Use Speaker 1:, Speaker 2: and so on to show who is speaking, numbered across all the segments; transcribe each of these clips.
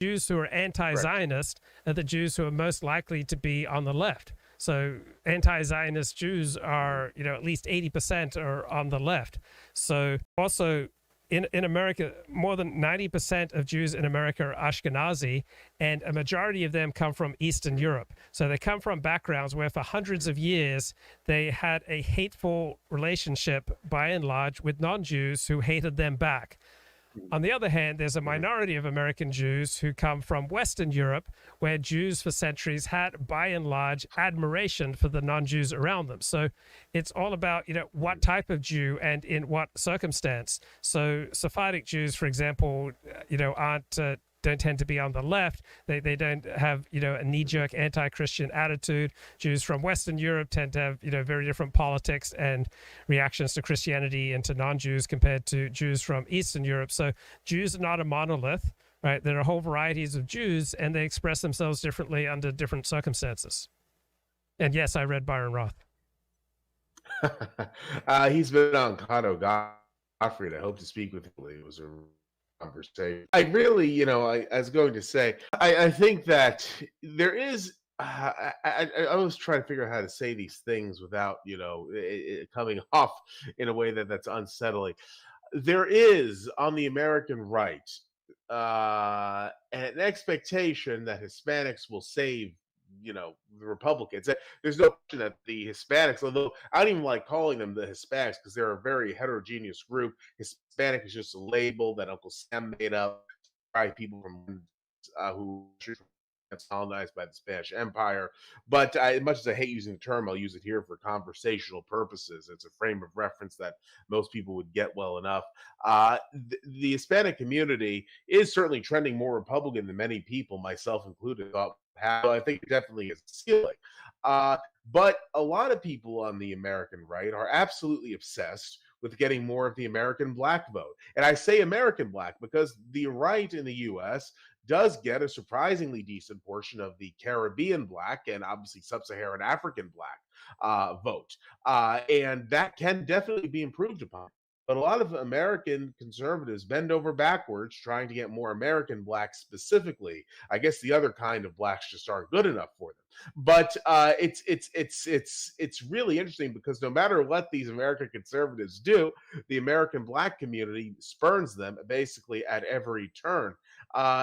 Speaker 1: Jews who are anti-Zionist are the Jews who are most likely to be on the left. So anti-Zionist Jews are, at least 80% are on the left. So also in America, more than 90% of Jews in America are Ashkenazi, and a majority of them come from Eastern Europe. So they come from backgrounds where for hundreds of years, they had a hateful relationship, by and large, with non-Jews who hated them back. On the other hand, there's a minority of American Jews who come from Western Europe, where Jews for centuries had, by and large, admiration for the non-Jews around them. So it's all about, what type of Jew and in what circumstance. So Sephardic Jews, for example, don't tend to be on the left. They don't have, a knee-jerk anti-Christian attitude. Jews from Western Europe tend to have, very different politics and reactions to Christianity and to non-Jews compared to Jews from Eastern Europe. So Jews are not a monolith, right? There are whole varieties of Jews, and they express themselves differently under different circumstances. And yes, I read Byron Roth.
Speaker 2: He's been on Kato Godfrey. I hope to speak with him. It was a conversation. I really, I was going to say, I think that there is, I was trying to figure out how to say these things without, it coming off in a way that's unsettling. There is on the American right an expectation that Hispanics will save the Republicans. There's no question that the Hispanics, although I don't even like calling them the Hispanics because they're a very heterogeneous group. Hispanic is just a label that Uncle Sam made up by people from who colonized by the Spanish Empire. But as much as I hate using the term, I'll use it here for conversational purposes. It's a frame of reference that most people would get well enough. The Hispanic community is certainly trending more Republican than many people, myself included, thought. I think it definitely is ceiling. But a lot of people on the American right are absolutely obsessed with getting more of the American black vote. And I say American black because the right in the US does get a surprisingly decent portion of the Caribbean black and obviously sub-Saharan African black vote. And that can definitely be improved upon. But a lot of American conservatives bend over backwards trying to get more American blacks specifically. I guess the other kind of blacks just aren't good enough for them. But it's really interesting because no matter what these American conservatives do, the American black community spurns them basically at every turn.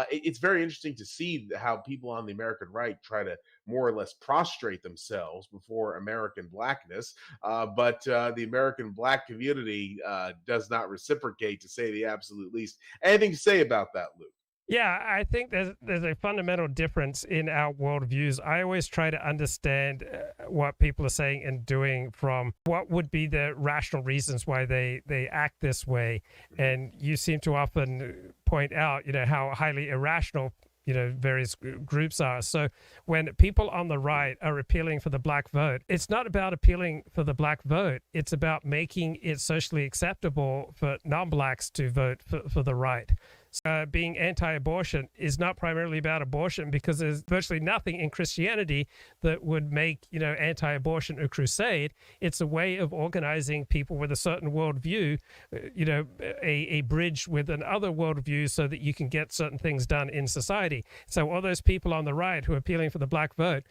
Speaker 2: It's very interesting to see how people on the American right try to more or less prostrate themselves before American blackness. But the American black community does not reciprocate, to say the absolute least. Anything to say about that, Luke?
Speaker 1: Yeah, I think there's a fundamental difference in our worldviews. I always try to understand what people are saying and doing from what would be the rational reasons why they act this way. And you seem to often point out, how highly irrational various groups are. So when people on the right are appealing for the black vote, it's not about appealing for the black vote. It's about making it socially acceptable for non-blacks to vote for the right. Being anti-abortion is not primarily about abortion because there's virtually nothing in Christianity that would make, anti-abortion a crusade. It's a way of organizing people with a certain worldview, a bridge with another worldview so that you can get certain things done in society. So all those people on the right who are appealing for the black vote,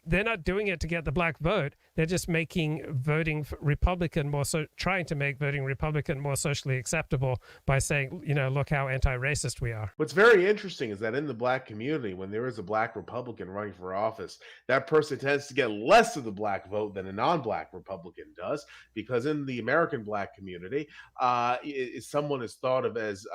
Speaker 1: they're not doing it to get the black vote. They're just making voting Republican trying to make voting Republican more socially acceptable by saying, look how anti-racist we are.
Speaker 2: What's very interesting is that in the black community, when there is a black Republican running for office, that person tends to get less of the black vote than a non-black Republican does, because in the American black community, someone is thought of as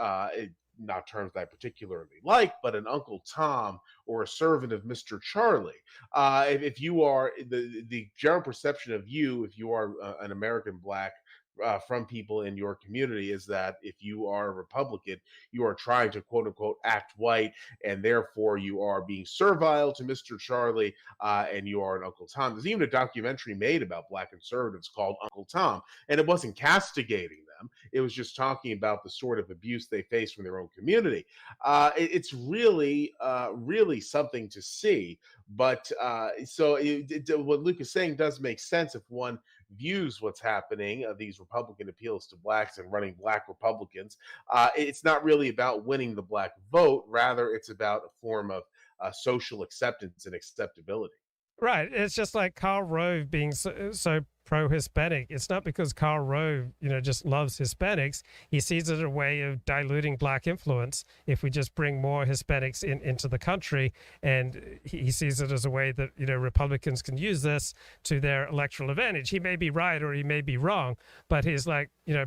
Speaker 2: not terms that I particularly like, but an Uncle Tom or a servant of Mr. Charlie. If you are the general perception of you, if you are an American black from people in your community, is that if you are a Republican, you are trying to quote unquote act white, and therefore you are being servile to Mr. Charlie, and you are an Uncle Tom. There's even a documentary made about black conservatives called Uncle Tom, and it wasn't castigating them. It was just talking about the sort of abuse they face from their own community. It's really, really something to see. But what Luke is saying does make sense if one views what's happening, these Republican appeals to blacks and running black Republicans, it's not really about winning the black vote. Rather, it's about a form of social acceptance and acceptability.
Speaker 1: Right. It's just like Karl Rove being so pro-Hispanic. It's not because Karl Rove, just loves Hispanics. He sees it as a way of diluting black influence if we just bring more Hispanics into the country. And he sees it as a way that, Republicans can use this to their electoral advantage. He may be right or he may be wrong, but his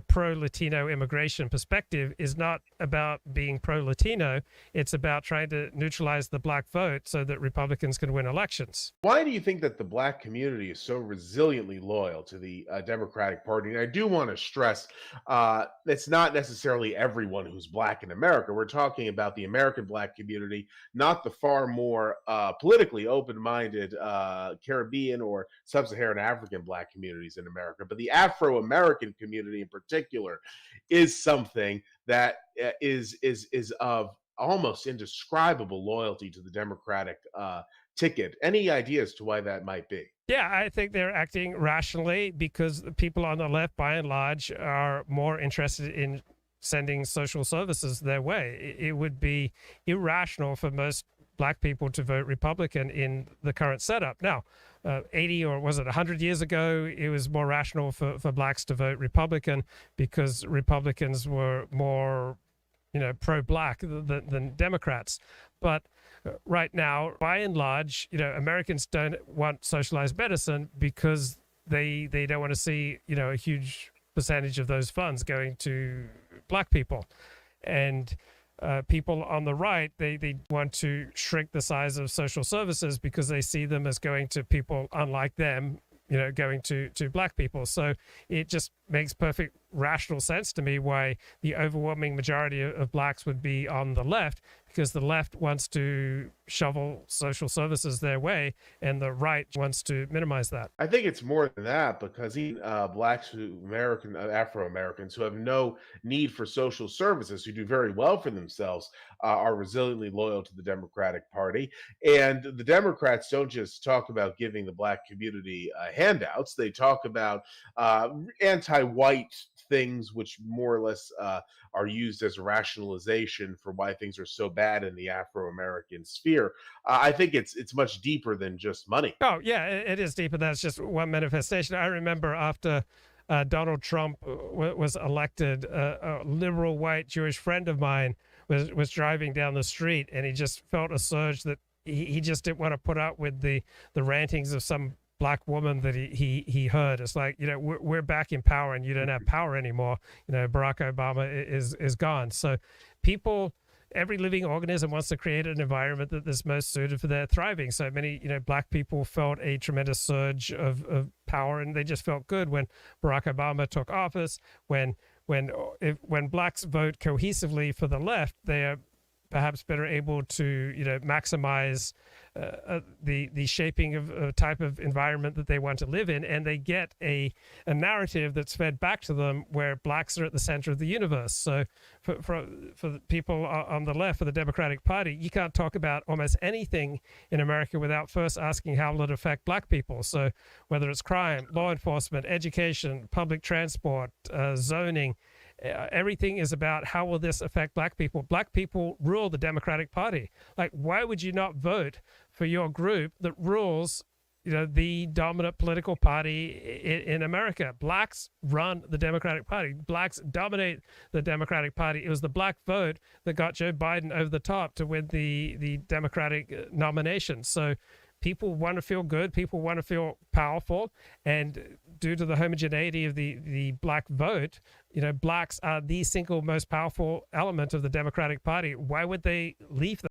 Speaker 1: pro-Latino immigration perspective is not about being pro-Latino. It's about trying to neutralize the black vote so that Republicans can win elections.
Speaker 2: Why do you think that the black community is so resiliently loyal to the Democratic Party? And I do want to stress it's not necessarily everyone who's black in America. We're talking about the American black community, not the far more politically open-minded Caribbean or sub-Saharan African black communities in America. But the Afro-American community in particular is something that is of almost indescribable loyalty to the Democratic ticket. Any ideas to why that might be?
Speaker 1: Yeah, I think they're acting rationally because the people on the left, by and large, are more interested in sending social services their way. It would be irrational for most black people to vote Republican in the current setup. Now, 80 or was it 100 years ago, it was more rational for blacks to vote Republican because Republicans were more pro-black than Democrats. But right now, by and large, Americans don't want socialized medicine because they don't want to see, a huge percentage of those funds going to black people. And people on the right, they want to shrink the size of social services because they see them as going to people unlike them, going to black people. So it just makes perfect rational sense to me why the overwhelming majority of blacks would be on the left, because the left wants to shovel social services their way and the right wants to minimize that.
Speaker 2: I think it's more than that because even blacks, Afro Americans who have no need for social services, who do very well for themselves, are resiliently loyal to the Democratic Party. And the Democrats don't just talk about giving the black community handouts; they talk about anti-white things, which more or less are used as a rationalization for why things are so bad in the Afro-American sphere. I think it's much deeper than just money.
Speaker 1: Oh, yeah, it is deeper. That's just one manifestation. I remember after Donald Trump was elected, a liberal white Jewish friend of mine was driving down the street, and he just felt a surge that he just didn't want to put up with the rantings of some black woman that he heard. It's like, we're back in power and you don't have power anymore. Barack Obama is gone. So people, every living organism wants to create an environment that is most suited for their thriving. So many, black people felt a tremendous surge of power, and they just felt good when Barack Obama took office. When blacks vote cohesively for the left, they are perhaps better able to maximize the shaping of a type of environment that they want to live in, and they get a narrative that's fed back to them where blacks are at the center of the universe. So for the people on the left, for the Democratic Party, you can't talk about almost anything in America without first asking how will it affect black people. So whether it's crime, law enforcement, education, public transport, zoning, everything is about how will this affect black people. Black people rule the Democratic Party. Like, why would you not vote for your group that rules, the dominant political party in America? Blacks run the Democratic Party. Blacks dominate the Democratic Party. It was the black vote that got Joe Biden over the top to win the Democratic nomination. So people want to feel good. People want to feel powerful. And due to the homogeneity of the black vote, blacks are the single most powerful element of the Democratic Party. Why would they leave